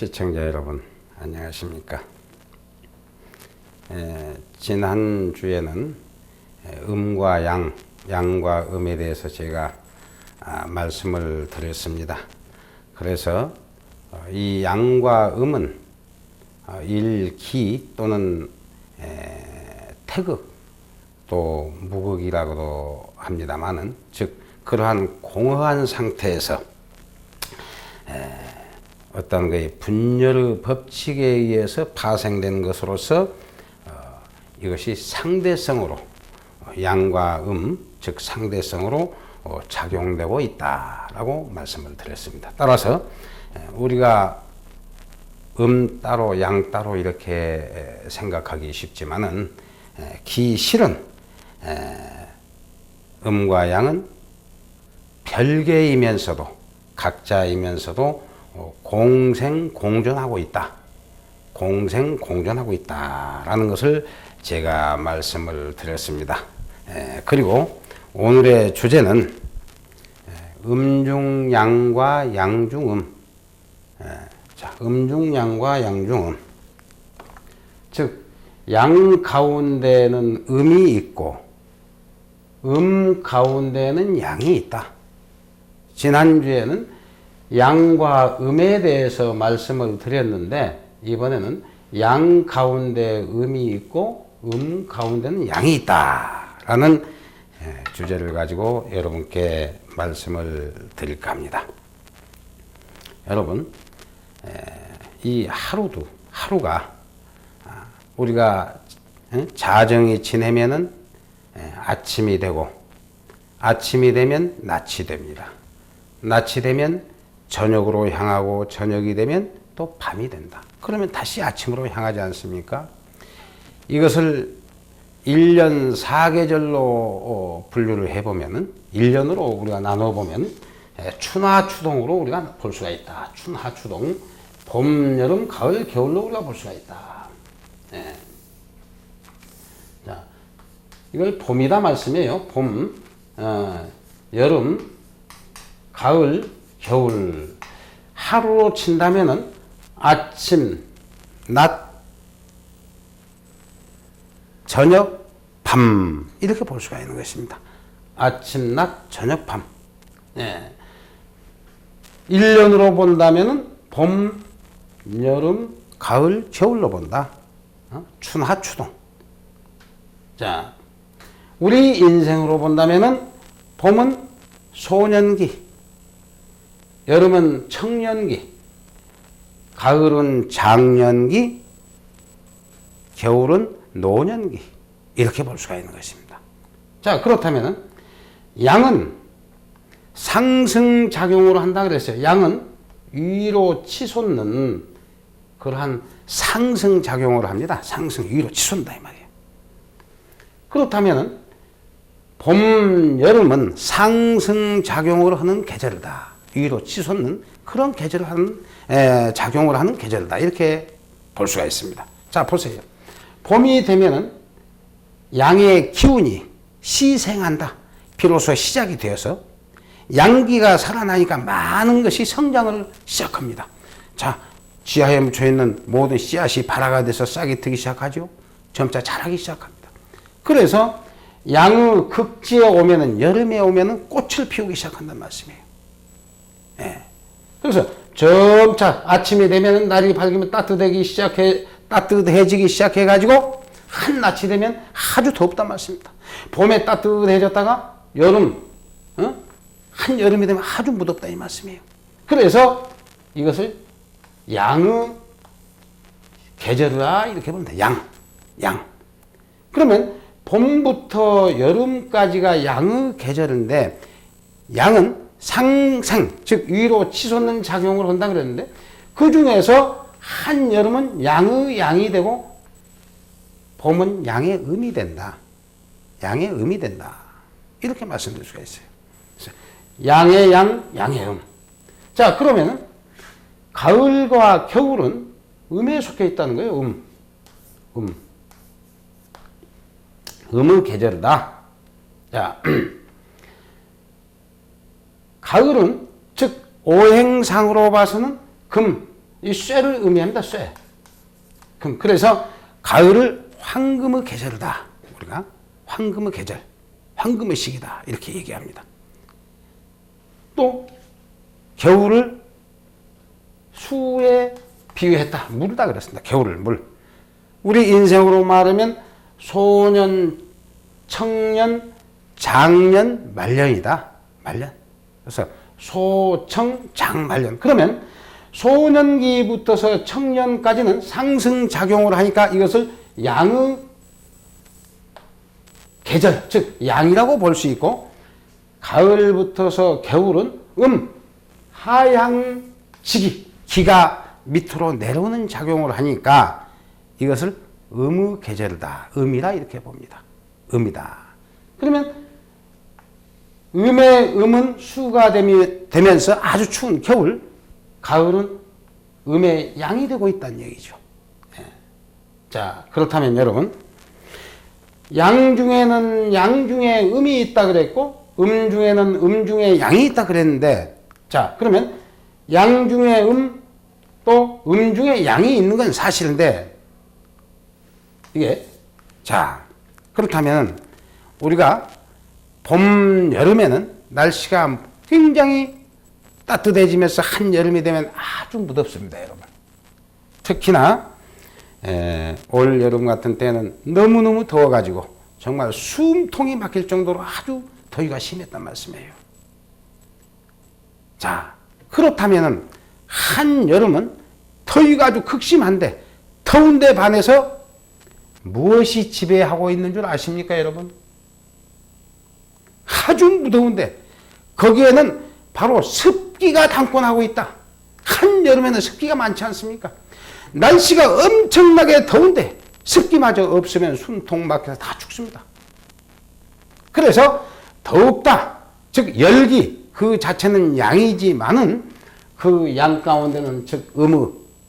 시청자 여러분 안녕하십니까. 지난주에는 음과 양과 음에 대해서 제가 말씀을 드렸습니다. 그래서 이 양과 음은 일기 또는 태극 또 무극이라고도 합니다만은, 즉 그러한 공허한 상태에서 어떤 그 분열의 법칙에 의해서 파생된 것으로서 이것이 상대성으로 양과 즉 상대성으로 작용되고 있다라고 말씀을 드렸습니다. 따라서 우리가 따로 양 따로 이렇게 생각하기 쉽지만은 기실은 음과 양은 별개이면서도 각자이면서도 공생공존하고 있다. 공생공존하고 있다라는 것을 제가 말씀을 드렸습니다. 그리고 오늘의 주제는 음중양과 양중음. 음중양과 양중음. 즉, 양 가운데는 음이 있고 음 가운데는 양이 있다. 지난주에는 양과 음에 대해서 말씀을 드렸는데, 이번에는 양 가운데 음이 있고 음 가운데는 양이 있다라는 주제를 가지고 여러분께 말씀을 드릴까 합니다. 여러분, 이 하루가 우리가 자정이 지내면은 아침이 되고, 아침이 되면 낮이 됩니다. 낮이 되면 저녁으로 향하고, 저녁이 되면 또 밤이 된다. 그러면 다시 아침으로 향하지 않습니까? 이것을 1년 4계절로 분류를 해보면은, 1년으로 우리가 나눠보면 춘하추동으로 우리가 볼 수가 있다. 춘하추동, 봄, 여름, 가을, 겨울로 우리가 볼 수가 있다. 자, 이걸 봄이다 말씀이에요. 봄, 여름, 가을, 겨울. 하루로 친다면은 아침, 낮, 저녁, 밤 이렇게 볼 수가 있는 것입니다. 아침, 낮, 저녁, 밤. 1년으로 본다면은 봄, 여름, 가을, 겨울로 본다. 춘하추동. 자, 우리 인생으로 본다면은 봄은 소년기, 여름은 청년기, 가을은 장년기, 겨울은 노년기, 이렇게 볼 수가 있는 것입니다. 자, 그렇다면 양은 상승작용으로 한다 그랬어요. 양은 위로 치솟는 그러한 상승작용을 합니다. 상승, 위로 치솟는다 이 말이에요. 그렇다면 봄, 여름은 상승작용을 하는 계절이다. 위로 치솟는 그런 계절을 하는, 작용을 하는 계절이다. 이렇게 볼 수가 있습니다. 자, 보세요. 봄이 되면은 양의 기운이 시생한다. 비로소 시작이 되어서 양기가 살아나니까 많은 것이 성장을 시작합니다. 자, 지하에 묻혀있는 모든 씨앗이 발화가 돼서 싹이 트기 시작하죠. 점차 자라기 시작합니다. 그래서 양의 극지에 오면은, 여름에 오면은 꽃을 피우기 시작한다는 말씀이에요. 그래서 점차 아침이 되면 날이 밝으면 따뜻해지기 시작해가지고 한낮이 되면 아주 덥단 말씀입니다. 봄에 따뜻해졌다가 여름, 한여름이 되면 아주 무덥다 이 말씀이에요. 그래서 이것을 양의 계절이라 이렇게 보면 돼. 양. 그러면 봄부터 여름까지가 양의 계절인데, 양은 상생, 즉 위로 치솟는 작용을 한다 그랬는데, 그 중에서 한여름은 양의 양이 되고 봄은 양의 음이 된다. 양의 음이 된다. 이렇게 말씀드릴 수가 있어요. 그래서 양의 양, 양의 음. 자, 그러면은 가을과 겨울은 음에 속해 있다는 거예요. 음의 계절이다. 자, 가을은 즉 오행상으로 봐서는 금, 이 쇠를 의미합니다. 쇠. 그래서 가을을 황금의 계절이다. 우리가 황금의 계절, 황금의 시기다 이렇게 얘기합니다. 또 겨울을 수에 비유했다. 물이다 그랬습니다. 겨울을 물. 우리 인생으로 말하면 소년, 청년, 장년, 말년이다. 말년. 그래서 소청, 장, 말년. 그러면 소년기부터서 청년까지는 상승작용을 하니까 이것을 양의 계절, 즉 양이라고 볼 수 있고, 가을부터서 겨울은 하향지기, 기가 밑으로 내려오는 작용을 하니까 이것을 음의 계절이다. 음이다 이렇게 봅니다. 음이다. 그러면 음의 수가 되면서 아주 추운 겨울, 가을은 음의 양이 되고 있다는 얘기죠. 자, 그렇다면 여러분, 양 중에는 양 중에 음이 있다 그랬고, 중에는 중에 양이 있다 그랬는데, 자, 그러면 양 중에 또 중에 양이 있는 건 사실인데, 이게, 자, 그렇다면 우리가 봄, 여름에는 날씨가 굉장히 따뜻해지면서 한여름이 되면 아주 무덥습니다, 여러분. 특히나 올 여름 같은 때는 너무너무 더워가지고 정말 숨통이 막힐 정도로 아주 더위가 심했단 말씀이에요. 자, 그렇다면 한여름은 더위가 아주 극심한데 더운데 반해서 무엇이 지배하고 있는 줄 아십니까, 여러분? 아주 무더운데 거기에는 바로 습기가 당권하고 있다. 한여름에는 습기가 많지 않습니까? 날씨가 엄청나게 더운데 습기마저 없으면 숨통 막혀서 다 죽습니다. 그래서 더욱다, 즉 열기 그 자체는 양이지만은 그 양 가운데는 즉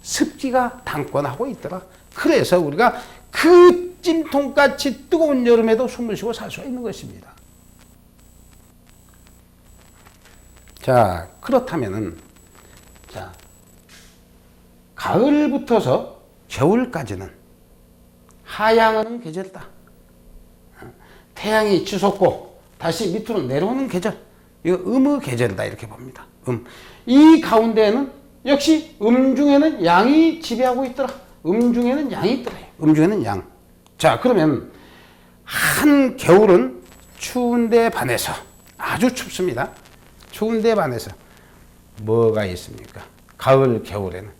습기가 당권하고 있더라. 그래서 우리가 그 찜통같이 뜨거운 여름에도 숨을 쉬고 살 수 있는 것입니다. 자, 그렇다면은, 자, 가을부터서 겨울까지는 하향하는 계절이다. 태양이 치솟고 다시 밑으로 내려오는 계절. 이거 음의 계절이다. 이렇게 봅니다. 이 가운데에는 역시 중에는 양이 지배하고 있더라. 중에는 양이 있더라. 중에는 양. 자, 그러면 한 겨울은 추운데 반해서 아주 춥습니다. 추운데 반해서 뭐가 있습니까? 가을, 겨울에는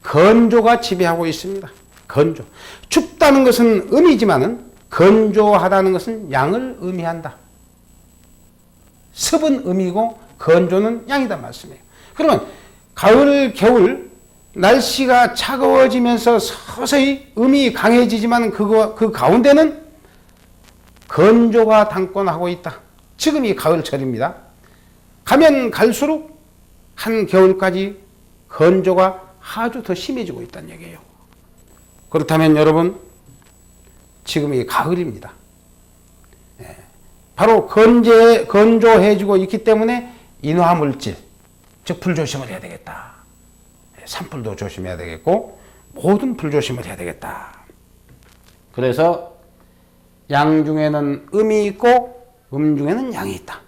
건조가 지배하고 있습니다. 건조. 춥다는 것은 음이지만은 건조하다는 것은 양을 의미한다. 습은 음이고 건조는 양이다 말씀이에요. 그러면 가을, 겨울 날씨가 차가워지면서 서서히 음이 강해지지만 그 가운데는 건조가 당권하고 있다. 지금이 가을철입니다. 가면 갈수록 한겨울까지 건조가 아주 더 심해지고 있다는 얘기예요. 그렇다면 여러분, 지금이 가을입니다. 바로 건조해지고 있기 때문에 인화물질, 즉 불조심을 해야 되겠다. 산불도 조심해야 되겠고 모든 불조심을 해야 되겠다. 그래서 양 중에는 음이 있고 중에는 양이 있다.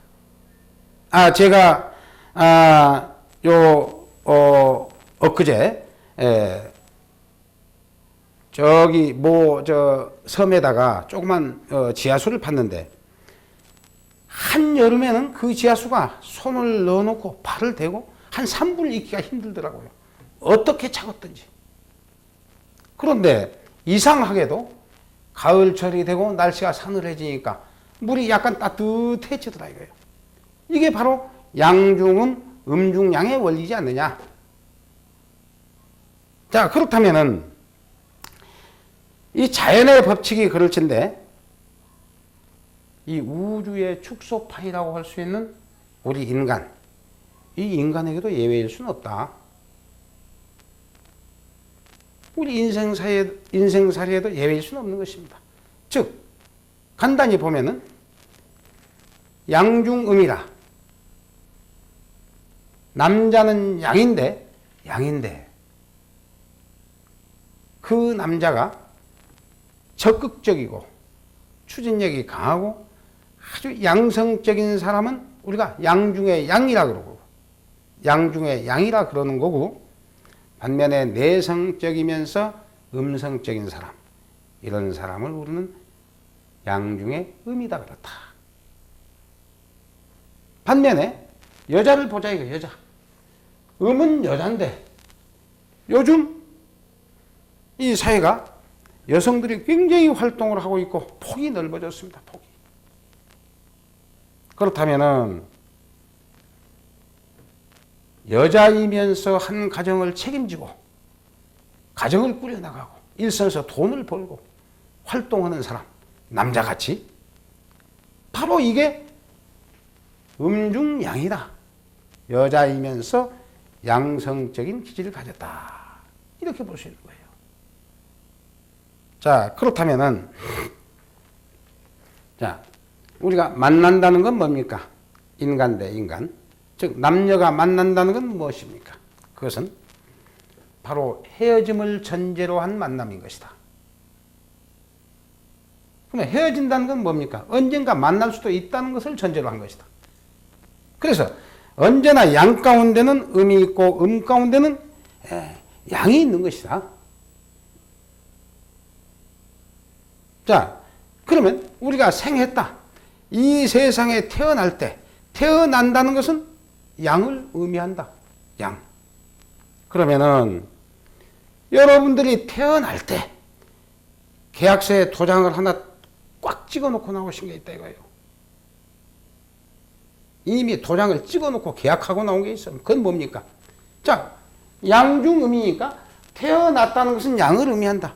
제가 엊그제 저기 섬에다가 조그만 지하수를 팠는데 한여름에는 그 지하수가 손을 넣어놓고 발을 대고 한 3분 있기가 힘들더라고요. 어떻게 차갑든지. 그런데 이상하게도 가을철이 되고 날씨가 사늘해지니까 물이 약간 따뜻해지더라 이거예요. 이게 바로 양중음, 음중양의 원리지 않느냐. 자, 그렇다면은 이 자연의 법칙이 그럴진데 이 우주의 축소판이라고 할 수 있는 우리 인간, 이 인간에게도 예외일 수는 없다. 우리 인생살이에도 예외일 수는 없는 것입니다. 즉 간단히 보면은 양중음이라, 남자는 양인데 양인데 그 남자가 적극적이고 추진력이 강하고 아주 양성적인 사람은 우리가 양 중에 양이라 그러고 양 중에 양이라 그러는 거고, 반면에 내성적이면서 음성적인 사람, 이런 사람을 우리는 양 중에 음이다 그렇다. 반면에 여자를 보자 이거. 여자 음은 여잔데 요즘 이 사회가 여성들이 굉장히 활동을 하고 있고 폭이 넓어졌습니다. 폭이. 그렇다면은 여자이면서 한 가정을 책임지고 가정을 꾸려나가고 일선에서 돈을 벌고 활동하는 사람, 남자같이, 바로 이게 음중양이다. 여자이면서 양성적인 기질을 가졌다. 이렇게 볼 수 있는 거예요. 자, 그렇다면은, 자, 우리가 만난다는 건 뭡니까? 인간 대 인간. 즉, 남녀가 만난다는 건 무엇입니까? 그것은 바로 헤어짐을 전제로 한 만남인 것이다. 그러면 헤어진다는 건 뭡니까? 언젠가 만날 수도 있다는 것을 전제로 한 것이다. 그래서 언제나 양 가운데는 음이 있고 음 가운데는 양이 있는 것이다. 자, 그러면 우리가 생했다. 이 세상에 태어날 때, 태어난다는 것은 양을 의미한다. 양. 그러면은 여러분들이 태어날 때 계약서에 도장을 하나 꽉 찍어 놓고 나오신 게 있다 이거예요. 이미 도장을 찍어 놓고 계약하고 나온 게 있어요. 그건 뭡니까? 자, 양중음이니까 태어났다는 것은 양을 의미한다.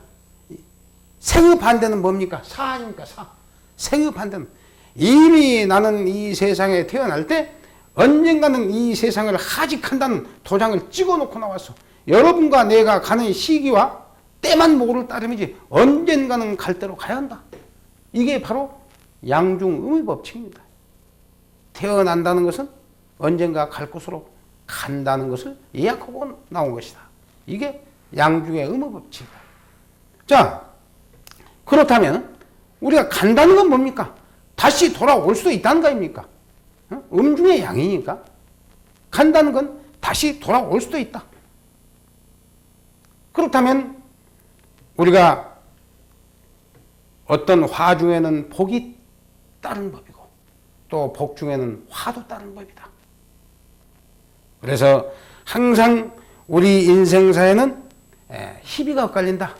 생의 반대는 뭡니까? 사 아닙니까? 사. 생의 반대는 이미 나는 이 세상에 태어날 때 언젠가는 이 세상을 하직한다는 도장을 찍어 놓고 나왔어. 여러분과 내가 가는 시기와 때만 모를 따름이지 언젠가는 갈 대로 가야 한다. 이게 바로 양중음의 법칙입니다. 태어난다는 것은 언젠가 갈 곳으로 간다는 것을 예약하고 나온 것이다. 이게 양중의 음의 법칙이다. 자, 그렇다면 우리가 간다는 건 뭡니까? 다시 돌아올 수도 있다는 거 아닙니까? 음중의 양이니까 간다는 건 다시 돌아올 수도 있다. 그렇다면 우리가 어떤 화 중에는 복이 따른 법이고 또 복 중에는 화도 따른 법이다. 그래서 항상 우리 인생사에는 희비가 엇갈린다.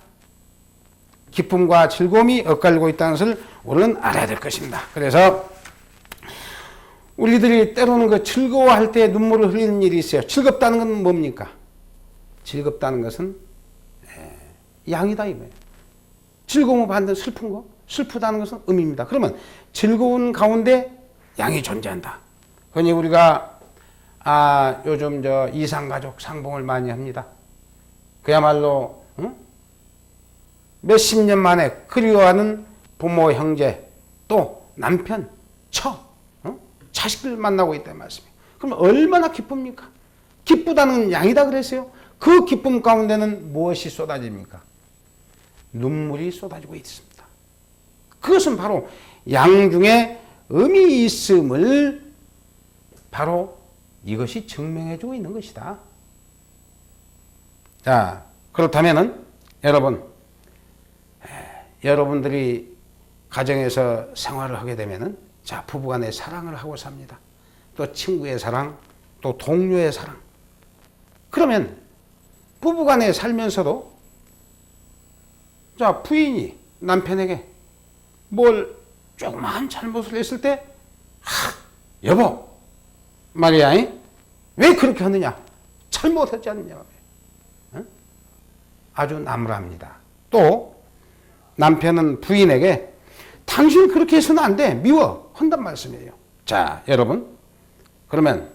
기쁨과 즐거움이 엇갈리고 있다는 것을 우리는 알아야 될 것입니다. 그래서 우리들이 때로는 그 즐거워할 때 눈물을 흘리는 일이 있어요. 즐겁다는 건 뭡니까? 즐겁다는 것은 양이다 이거예요. 즐거움을 받는 슬픈 거, 슬프다는 것은 음입니다. 그러면 즐거운 가운데 양이 존재한다. 그러니 우리가 요즘 이상가족 상봉을 많이 합니다. 그야말로 몇십 년 만에 그리워하는 부모, 형제, 또 남편, 처, 자식들 만나고 있다는 말씀이에요. 그럼 얼마나 기쁩니까? 기쁘다는 양이다 그랬어요. 그 기쁨 가운데는 무엇이 쏟아집니까? 눈물이 쏟아지고 있습니다. 그것은 바로 양 중에 음이 있음을 바로 이것이 증명해주고 있는 것이다. 자, 그렇다면은 여러분들이 가정에서 생활을 하게 되면은 자, 부부간의 사랑을 하고 삽니다. 또 친구의 사랑, 또 동료의 사랑. 그러면 부부간에 살면서도 자, 부인이 남편에게 뭘 조그마한 잘못을 했을 때 여보 말이야, 왜 그렇게 하느냐? 잘못했지 않느냐? 아주 나무랍니다. 또 남편은 부인에게 당신 그렇게 해서는 안 돼. 미워. 한단 말씀이에요. 자, 여러분. 그러면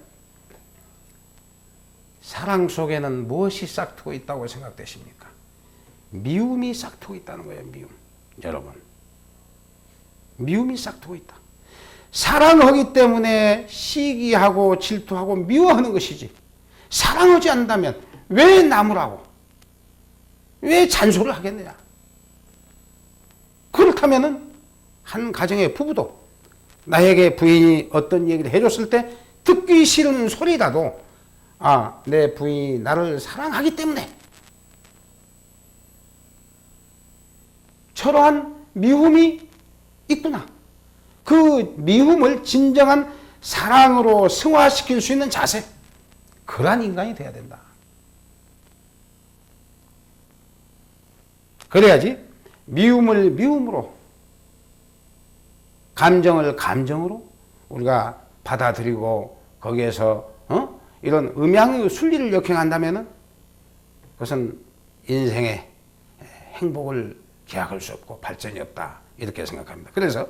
사랑 속에는 무엇이 싹트고 있다고 생각되십니까? 미움이 싹트고 있다는 거예요. 미움. 여러분. 미움이 싹트고 있다. 사랑하기 때문에 시기하고 질투하고 미워하는 것이지. 사랑하지 않는다면 왜 나무라고? 왜 잔소리를 하겠느냐? 그렇다면은 한 가정의 부부도 나에게 부인이 어떤 얘기를 해줬을 때 듣기 싫은 소리라도 내 부인이 나를 사랑하기 때문에 저러한 미움이 있구나. 그 미움을 진정한 사랑으로 승화시킬 수 있는 자세, 그러한 인간이 돼야 된다. 그래야지 미움을 미움으로, 감정을 감정으로 우리가 받아들이고 거기에서 이런 음양의 순리를 역행한다면 그것은 인생의 행복을 기약할 수 없고 발전이 없다, 이렇게 생각합니다. 그래서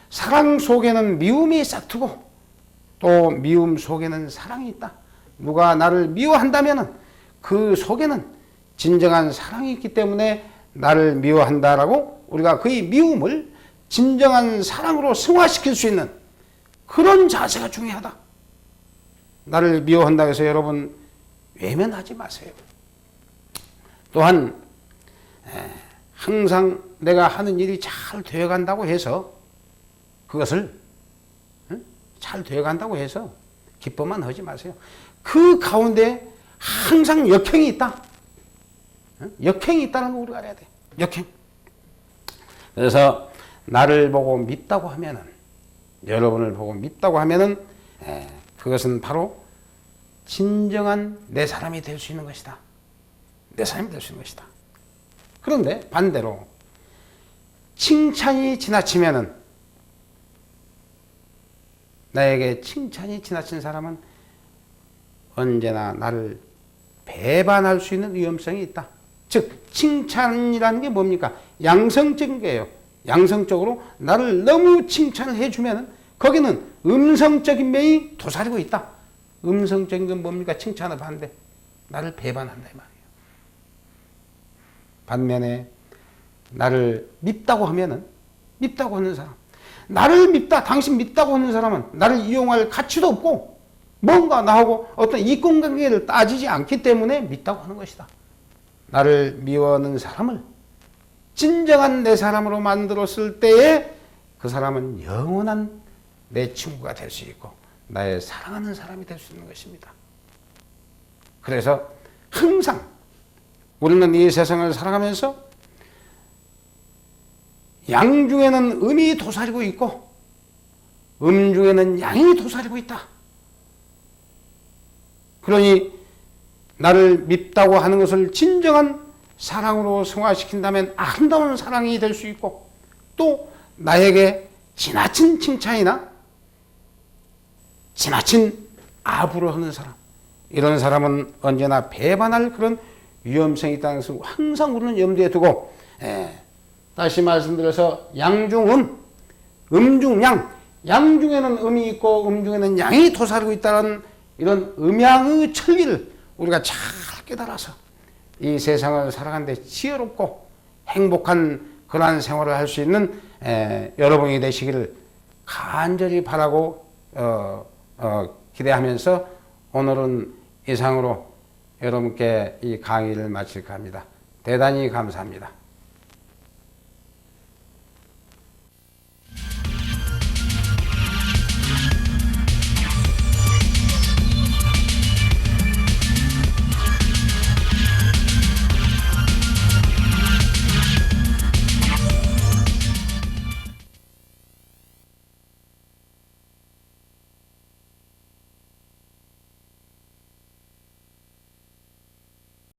사랑 속에는 미움이 싹트고 또 미움 속에는 사랑이 있다. 누가 나를 미워한다면 그 속에는 진정한 사랑이 있기 때문에 나를 미워한다라고 우리가 그의 미움을 진정한 사랑으로 승화시킬 수 있는 그런 자세가 중요하다. 나를 미워한다고 해서 여러분 외면하지 마세요. 또한 항상 내가 하는 일이 잘 되어간다고 해서 그것을 잘 되어간다고 해서 기뻐만 하지 마세요. 그 가운데 항상 역행이 있다. 역행이 있다는 거 우리가 알아야 돼. 역행. 그래서 나를 보고 믿다고 하면은, 여러분을 보고 믿다고 하면은 그것은 바로 진정한 내 사람이 될 수 있는 것이다. 내 사람이 될 수 있는 것이다. 그런데 반대로 칭찬이 지나치면은, 나에게 칭찬이 지나친 사람은 언제나 나를 배반할 수 있는 위험성이 있다. 즉 칭찬이라는 게 뭡니까? 양성적인 게예요. 양성적으로 나를 너무 칭찬을 해주면 거기는 음성적인 면이 도사리고 있다. 음성적인 건 뭡니까? 칭찬의 반대. 나를 배반한다 이 말이에요. 반면에 나를 밉다고 하면은, 밉다고 하는 사람, 나를 밉다, 당신 밉다고 하는 사람은 나를 이용할 가치도 없고 뭔가 나하고 어떤 이권관계를 따지지 않기 때문에 밉다고 하는 것이다. 나를 미워하는 사람을 진정한 내 사람으로 만들었을 때에 그 사람은 영원한 내 친구가 될 수 있고 나의 사랑하는 사람이 될 수 있는 것입니다. 그래서 항상 우리는 이 세상을 살아가면서 양 중에는 음이 도사리고 있고 음 중에는 양이 도사리고 있다. 그러니 나를 밉다고 하는 것을 진정한 사랑으로 승화시킨다면 아름다운 사랑이 될 수 있고, 또 나에게 지나친 칭찬이나 지나친 아부를 하는 사람, 이런 사람은 언제나 배반할 그런 위험성이 있다는 것을 항상 우리는 염두에 두고, 다시 말씀드려서 양중음, 음중양, 양 중에는 음이 있고 음 중에는 양이 도사리고 있다는 이런 음양의 천리를 우리가 잘 깨달아서 이 세상을 살아가는데 지혜롭고 행복한 그러한 생활을 할 수 있는 여러분이 되시기를 간절히 바라고 기대하면서 오늘은 이상으로 여러분께 이 강의를 마칠까 합니다. 대단히 감사합니다.